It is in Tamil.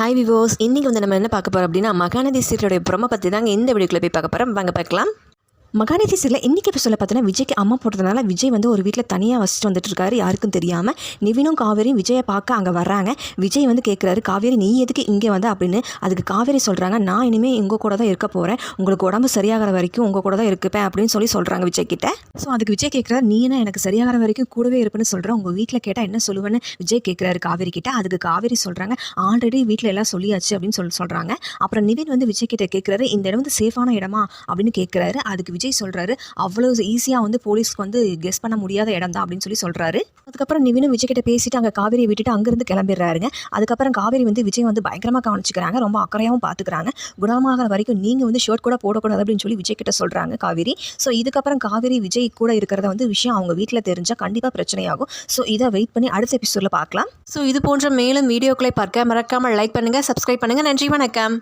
ஹாய் விவோஸ், இன்றைக்கி வந்து நம்ம என்ன பார்க்க போகிறோம் அப்படின்னா மகாநதி சீரியலுடைய ப்ரோமோ பற்றி தாங்க இந்த வீடியோக்குள்ளே போய் பார்க்க போகிறோம். வாங்க பார்க்கலாம். மகாநதி சீரியல் இன்றைக்கி எபிசோடில் பார்த்தீங்கன்னா விஜய்க்கு அம்மா போட்டதுனால விஜய் வந்து ஒரு வீட்டில் தனியாக வசிச்சுட்டு வந்துட்டு இருக்காரு. யாருக்கும் தெரியாமல் நிவினும் காவேரியும் விஜயை பார்க்க அங்கே வர்றாங்க. விஜய் வந்து கேட்குறாரு, காவேரி நீ எதுக்கு இங்கே வந்து அப்படின்னு. அதுக்கு காவேரி சொல்கிறாங்க, நான் இனிமேல் உங்கள் கூட தான் இருக்க போகிறேன், உங்களுக்கு உடம்பு சரியாகிற வரைக்கும் உங்கள் கூட தான் இருப்பேன் அப்படின்னு சொல்கிறாங்க விஜய் கிட்ட. ஸோ அதுக்கு விஜய் கேட்குறாரு, நீ என்ன எனக்கு சரியாகிற வரைக்கும் கூடவே இருப்பேன்னு சொல்கிறேன், உங்கள் வீட்டில் கேட்டால் என்ன சொல்லுவேன்னு விஜய் கேட்குறாரு காவேரி கிட்ட. அதுக்கு காவேரி சொல்கிறாங்க, ஆல்ரெடி வீட்டில் எல்லாம் சொல்லியாச்சு அப்படின்னு சொல்கிறாங்க. அப்புறம் நிவின் வந்து விஜய் கிட்ட கேட்குறாரு, இந்த இடம் வந்து சேஃபான இடமா அப்படின்னு கேட்குறாரு. அதுக்கு விஜய் சொல்கிறாரு, அவ்வளோ ஈஸியாக வந்து போலீஸ்க்கு வந்து கெஸ் பண்ண முடியாத இடம் தான் அப்படின்னு சொல்கிறாரு. அதுக்கப்புறம் நிவினும் விஜய் கிட்ட பேசிட்டு அங்கே காவேரியை விட்டுட்டு அங்கேருந்து கிளம்பிடுறாருங்க. அதுக்கப்புறம் காவேரி வந்து விஜய் வந்து பயங்கரமாக கவனிச்சுக்கிறாங்க, ரொம்ப அக்கறையாகவும் பார்த்துக்கிறாங்க. குணமாகிற வரைக்கும் நீங்கள் வந்து ஷர்ட் கூட போடக்கூடாது அப்படின்னு விஜய் கிட்ட சொல்கிறாங்க காவேரி. ஸோ இதுக்கப்புறம் காவேரி விஜய் கூட இருக்கிறத வந்து விஷயம் அவங்க வீட்டில் தெரிஞ்சால் கண்டிப்பாக பிரச்சனையாகும். ஸோ இதை வெயிட் பண்ணி அடுத்த எபிசோடில் பார்க்கலாம். ஸோ இது போன்ற மேலும் வீடியோக்களை பார்க்க மறக்காமல் லைக் பண்ணுங்கள், சப்ஸ்கிரைப் பண்ணுங்கள். நன்றி, வணக்கம்.